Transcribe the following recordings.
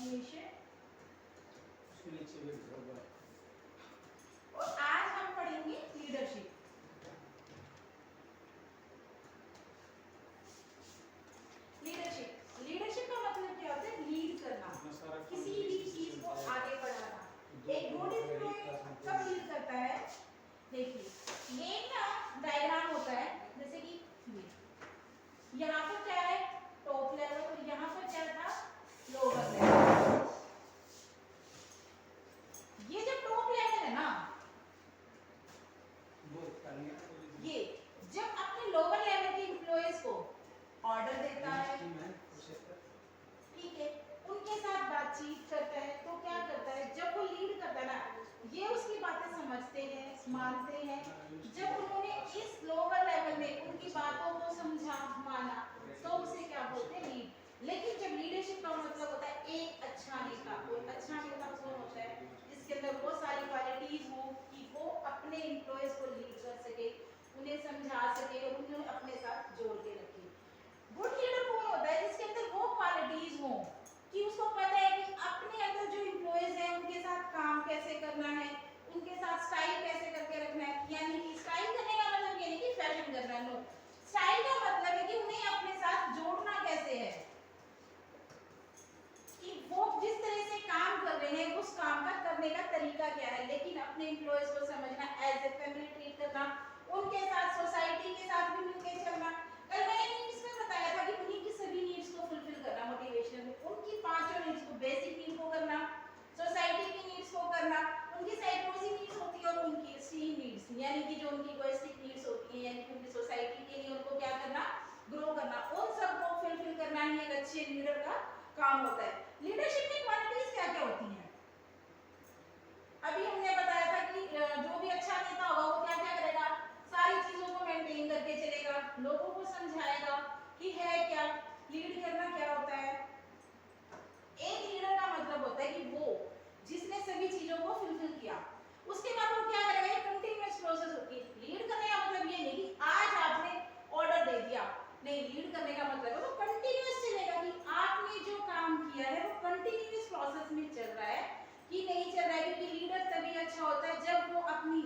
Coordination, उसके नीचे भी होगा। और आज हम पढ़ेंगे लीडरशिप। लीडरशिप लीडरशिप का मतलब क्या होता है? लीड करना, किसी भी चीज को आगे बढ़ाना। एक गुड एम्प्लॉय कब लीड करता है? देखिए ये ना डायग्राम होता है, जैसे कि यहाँ पर क्या है? टॉप लेवल, और यहाँ पर क्या था? Lower level. ये जो टॉप लेवल है ना, ये जब अपने लोअर लेवल के एम्प्लॉयज को ऑर्डर देता है, ठीक है, उनके साथ बातचीत करता है, तो क्या करता है? जब वो लीड करता है ना, ये उसकी बातें समझते हैं, मानते हैं। जब उन्होंने इस लोअर लेवल में उनकी बातों को समझा, माना, तो उसे क्या बोलते हैं? लीड। लेकिन जब लीडरशिप का मतलब होता है एक अच्छा नेता, और अच्छा नेता कौन होता है? जिसके अंदर वो सारी क्वालिटीज हो कि वो अपने एम्प्लॉयज को लीड कर सके, उन्हें समझा सके और उन्हें अपने साथ जोड़ के रखे। गुड लीडर कौन होता है? जिसके अंदर वो क्वालिटीज हो कि उसको पता है कि अपने अंदर जो एम्प्लॉयज हैं उनके साथ काम कैसे करना है, उनके साथ स्टाइल कैसे करके रखना है। यानी कि स्टाइल करने का मतलब ये नहीं कि फैशन करना, नो। स्टाइल का मतलब है कि उन्हें अपने साथ जोड़ना कैसे है, कि वो जिस तरह से काम कर रहे हैं उस काम का करने का तरीका क्या है। लेकिन अपने एम्प्लॉयज को समझना, एज ए फैमिली ट्रीट करना, उनके साथ सोसाइटी के साथ भी मिलकर चलना। कल मैंने नीड्स में बताया था कि उन्हीं की सभी नीड्स को फुलफिल करना, मोटिवेशन में उनकी पांचों नीड्स को, बेसिक नीड को करना, सोसाइटी की नीड्स को करना, उनकी साइकोलॉजी नीड्स होती है, और उनकी स्टीम नीड्स यानी कि जो उनकी इकोइस्टिक नीड्स होती हैं, यानी कि उनकी सोसाइटी के लिए उनको क्या करना? ग्रो करना। उन सबको फुलफिल करना ही एक अच्छे लीडर का काम होता है। लीडरशिप की क्वालिटीज क्या क्या होती हैं? अभी हमने बताया था कि जो भी अच्छा नेता होगा वो क्या क्या करेगा? सारी चीजों को मेंटेन करके चलेगा, लोगों को समझाएगा कि है क्या, लीड करना क्या होता है। एक लीडर का मतलब होता है कि वो जिसने सभी चीजों को फुलफिल किया, उसके बाद वो क्या करेगा? एक कंटीन्यूअस प्रोसेस होती है। लीड करने का मतलब ये नहीं कि आज आपने ऑर्डर दे दिया, नहीं। लीड करने का मतलब है वो कंटीन्यूअस चलेगा, कि आपने जो काम किया है वो कंटीन्यूअस प्रोसेस में चल रहा है कि नहीं चल रहा है। क्योंकि लीडर तभी अच्छा होता है जब वो अपनी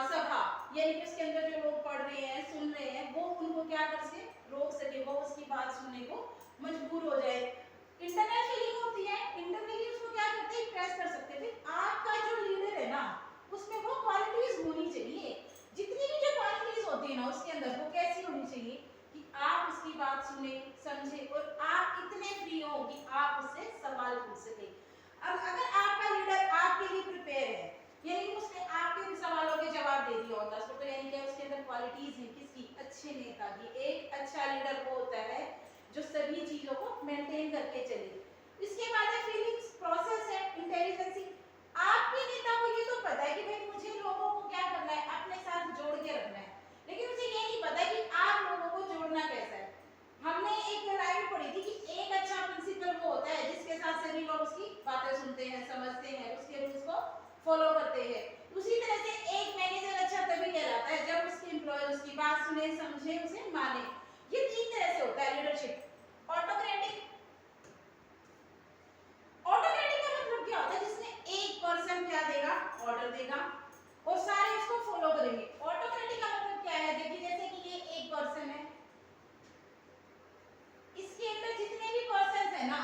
सभा, यानी कि उसके अंदर जो लोग पढ़ रहे हैं, सुन रहे हैं, वो उनको क्या कर सके? रोक सके, वो उसकी बात सुनने को मजबूर हो जाए। इंटरनल फीलिंग होती है, इंटरनली उसको क्या करते हैं? प्रेस कर सकते हैं। आपका जो लीडर है ना, उसमें वो क्वालिटीज होनी चाहिए। जितनी भी जो क्वालिटीज होती है ना उसके अंदर, वो कैसी होनी चाहिए? कि आप उसकी बात सुने, समझे, और आप इतने फ्री हो कि आप उससे सवाल पूछ सके। अब अगर आपका लीडर आपके लिए प्रिपेयर है, यानी कि उसने आपके सवालों के जवाब दे दिया होता है, तो यानी कि उसके अंदर क्वालिटीज हैं किसकी? अच्छे नेता की। एक अच्छा लीडर वो होता है जो सभी चीजों को मेंटेन करके चले। इसके बाद है फीलिंग्स, प्रोसेस है, इंटेलिजेंसी। आपके नेता को ये तो पता है कि भाई मुझे लोगों को क्या करना है? अपने साथ जोड़ के रखना है। लेकिन मुझे ये नहीं पता कि आप लोगों को जोड़ना कैसा है। हमने एक लाइन पढ़ी थी कि एक अच्छा प्रिंसिपल वो होता है जिसके साथ सभी लोग उसकी बातें सुनते हैं, समझते हैं, उसके रूल्स को फॉलो करते हैं। उसी तरह से एक मैनेजर अच्छा तभी कहलाता है जब उसके एम्प्लॉय उसकी बात सुने, समझे, उसे माने। ये तीन तरह से होता है लीडरशिप। ऑटोक्रेटिक, ऑटोक्रेटिक का मतलब क्या होता है? जिसमें एक पर्सन क्या देगा? ऑर्डर देगा और सारे उसको फॉलो करेंगे। ऑटोक्रेटिक का मतलब क्या है? देखिए जैसे कि ये एक पर्सन है, इसके अंदर जितने भी पर्सन है ना,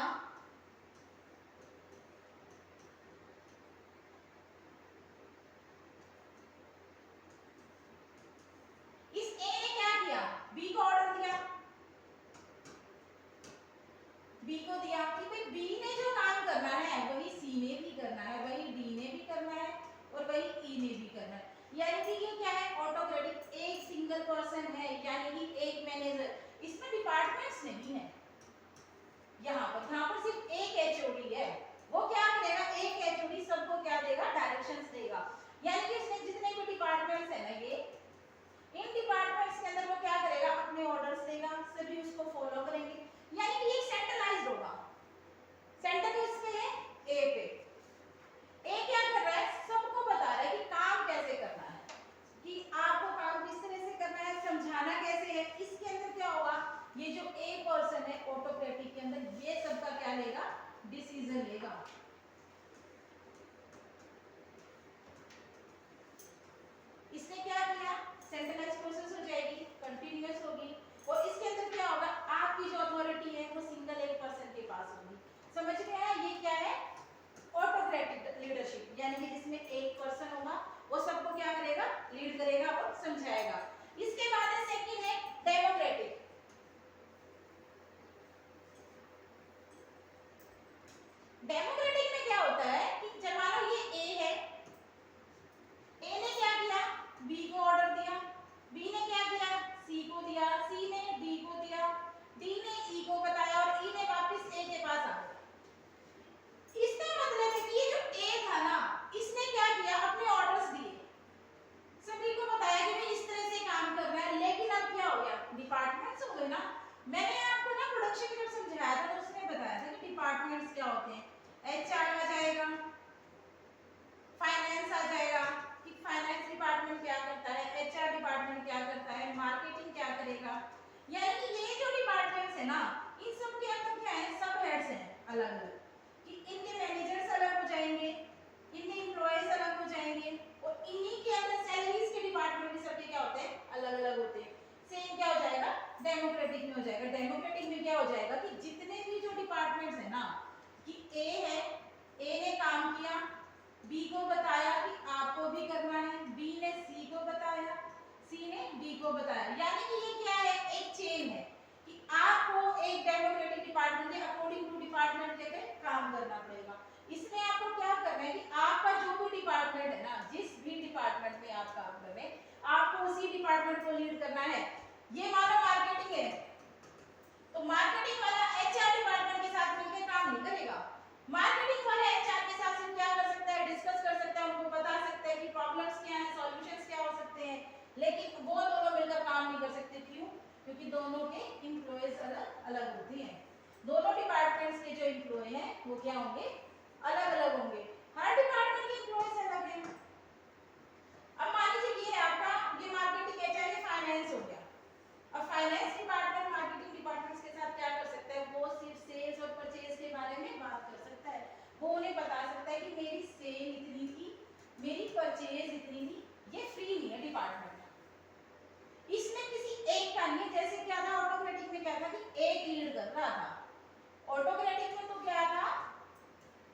इस ए ने क्या किया? बी को ऑर्डर दिया, बी को दिया कि भाई बी ने जो काम करना है वही सी ने भी करना है, वही डी ने भी करना है, और वही ई ने भी करना है। यानी कि ये क्या है? ऑटोक्रेटिक। एक सिंगल पर्सन है, यानी कि एक मैनेजर। इसमें डिपार्टमेंट्स नहीं है। यहाँ पर सिर्फ एक एचओडी है। वो क्या करेगा? एक एचओडी सबको क्या देगा? डायरेक्शंस देगा। यानी कि उसने जितने भी डिपार्टमेंट्स है ना, ये इन डिपार्टमेंट्स के अंदर वो क्या करेगा? अपने ऑर्डर्स देगा, सभी उसको फॉलो करेंगे। यानी कि ये सेंट्रलाइज्ड होगा। सेंटर किस पे है? ए पे। ए क्या कर रहा है? सबको बता रहा है कि काम कैसे करना है, कि आपको काम किस तरह से करना है, समझाना कैसे है। इसके अंदर क्या होगा? ये जो करेगा। इसने क्या किया, सेंट्रलाइज प्रोसेस हो जाएगी, कंटिन्यूअस होगी, और इसके अंदर क्या होगा, आपकी जो अथॉरिटी है वो सिंगल एक पर्सन के पास होगी। समझ में आया, ये क्या है, ऑटोक्रेटिक लीडरशिप, यानी कि जिसमें एक पर्सन होगा वो सबको क्या करेगा, लीड करेगा और समझाएगा। इसके बाद है सेकंड है डेमोक्रेटिक। डेमोक्रेटिक में क्या होता है कि जब मान लो ये ए है, ए ने क्या किया, बी को ऑर्डर दिया, बी ने क्या किया, सी को दिया, सी ने डी को दिया, डी ने ई को बताया और ई ने वापस ए के पास आ गया। इसका मतलब है कि ये जो ए था ना, इसने क्या किया, अपने ऑर्डर्स दिए, सभी को बताया कि भाई इस तरह से काम करना है, लेकिन अब क्या हो गया, डिपार्टमेंट्स हो गए ना। मैंने आपको ना प्रोडक्शन में समझाया था, तो उसने बताया था कि डिपार्टमेंट्स क्या होते हैं, एचआर आ जाएगा, फाइनेंस आ जाएगा कि फाइनेंस डिपार्टमेंट क्या करता है, एचआर डिपार्टमेंट क्या करता है, मार्केटिंग क्या करेगा। यानी कि ये जो डिपार्टमेंट्स है ना, इन सब के अंदर क्या है, सब हेड्स हैं अलग अलग, कि इनके मैनेजर्स अलग हो जाएंगे, इनके एम्प्लॉयज अलग हो जाएंगे, और इन्हीं के अंदर सैलरीज के डिपार्टमेंट भी सबके क्या होते हैं, अलग अलग होते हैं। सेम क्या हो जाएगा, डेमोक्रेटिक में हो जाएगा। डेमोक्रेटिक में क्या हो जाएगा कि जितने भी जो डिपार्टमेंट्स है ना, कि ए है, ए ने काम किया, बी को बताया कि आपको भी करना है, बी ने सी को बताया, सी ने डी को बताया। यानी कि ये क्या है, एक चेन है कि आपको एक डेमोक्रेटिक डिपार्टमेंट के अकॉर्डिंग टू डिपार्टमेंट के काम करना पड़ेगा। इसमें आपको क्या करना है कि आपका जो भी डिपार्टमेंट है ना, जिस भी डिपार्टमेंट में आप काम कर रहे हैं, आपको उसी डिपार्टमेंट को लीड करना है। ये मानो मार्केटिंग है, तो मार्केटिंग वाला एचआर डिपार्टमेंट के साथ मिलकर काम नहीं करेगा। मार्केटिंग वाला एचआर के साथ क्या कर सकता है, डिस्कस कर सकता है, उनको बता सकता है कि प्रॉब्लम्स क्या हैं, सॉल्यूशंस क्या हो सकते हैं, लेकिन वो दोनों मिलकर काम नहीं कर सकते। क्यों? क्योंकि दोनों के एम्प्लॉयज अलग अलग होते हैं। दोनों डिपार्टमेंट्स के जो एम्प्लॉय हैं वो क्या होंगे, अलग अलग होंगे। हर डिपार्टमेंट के एम्प्लॉयज अलग हैं। अब मान लीजिए ये आपका, ये मार्केटिंग एचआर, ये फाइनेंस हो गया। अब फाइनेंस डिपार्टमेंट मार्केटिंग डिपार्टमेंट्स के साथ क्या कर सकता है, वो सिर्फ सेल्स और परचेज के बारे में बात कर सकता है। वो उन्हें बता सकता है कि मेरी सेल इतनी थी, मेरी परचेज इतनी थी। ये फ्री नहीं है डिपार्टमेंट, इसमें किसी एक का नहीं है। जैसे क्या था ऑटोक्रेटिक में, क्या था कि एक लीड कर रहा था। ऑटोक्रेटिक में तो क्या था,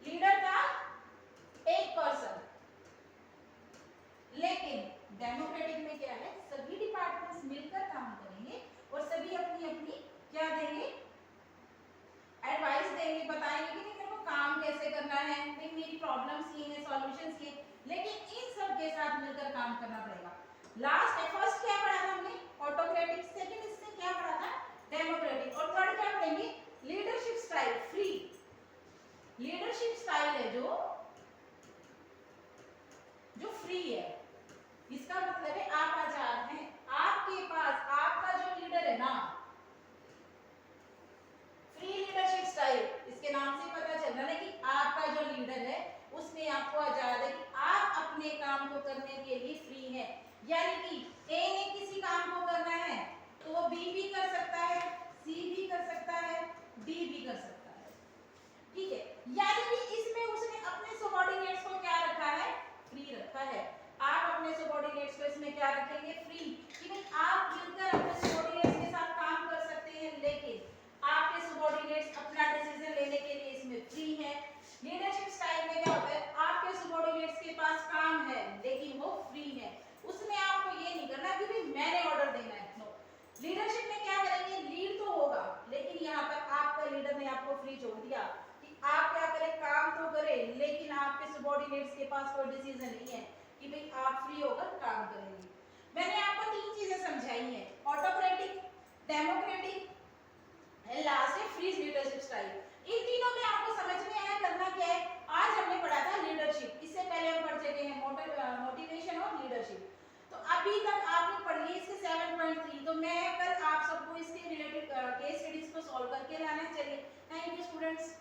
लीडर था एक पर्सन, लेकिन डेमोक्रेटिक में क्या है, सभी डिपार्टमेंट्स मिलकर काम करेंगे और सभी अपनी अपनी क्या देंगे, एडवाइस देंगे, बताएंगे कि मेरे को काम कैसे करना है, नहीं मेरी प्रॉब्लम्स ये हैं, सॉल्यूशंस ये, लेकिन इन सब के साथ मिलकर काम करना पड़ेगा। लास्ट है, फर्स्ट क्या पढ़ा था हमने, ऑटोक्रेटिक, सेकंड इससे क्या पढ़ा था, डेमोक्रेटिक, और थर्ड क्या पढ़ेंगे, leadership style, free. Leadership style है जो फ्री है। इसका मतलब है आप आजाद हैं, आपके पास आपका जो लीडर है ना, फ्री लीडरशिप स्टाइल, इसके नाम से पता चल रहा है कि आपका जो लीडर है उसमें आपको आजाद है कि आप अपने काम को करने के लिए फ्री हैं। यानी कि ए ने किसी काम को करना है तो वो बी भी कर सकता है, सी भी कर सकता है, डी भी कर सकता है, ठीक है। यानी कि इसमें उसने अपने सबऑर्डिनेट्स को क्या रखा है, फ्री रखा है। आप अपने सबऑर्डिनेट्स को इसमें क्या रखेंगे, फ्री, कि भाई आप मिलकर अपने सबऑर्डिनेट्स के साथ काम कर सकते हैं, लेकिन आपके सबऑर्डिनेट्स अपना डिसीजन लेने के लिए इसमें फ्री हैं। लीडरशिप स्टाइल में क्या होता है, आपके सबऑर्डिनेट्स के पास काम है लेकिन वो फ्री है, उसमें आपको ये नहीं करना कि भाई मैंने ऑर्डर देना है। नो, लीडरशिप में क्या करेंगे, लीड तो होगा, लेकिन यहाँ पर आपका लीडर ने आपको फ्री छोड़ दिया कि आप क्या करें, काम तो करें, लेकिन आपके सबऑर्डिनेट्स के पास कोई डिसीजन नहीं है कि भाई आप फ्री होकर काम करेंगे। मैंने आपको तीन चीजें समझाई हैं, ऑटोक्रेटिक, डेमोक्रेटिक, लास्ट है फ्री लीडरशिप स्टाइल। इन तीनों में आपको समझ में आया करना क्या है। आज हमने पढ़ा था लीडरशिप, इससे पहले हम पढ़ चुके हैं मोटिवेशन और लीडरशिप। तो अभी तक आपने पढ़ लिए इसके 7.3, तो मैं कल आप सबको इसके रिलेटेड केस स्टडीज को सॉल्व करके लाना है। चलिए, थैंक यू स्टूडेंट्स।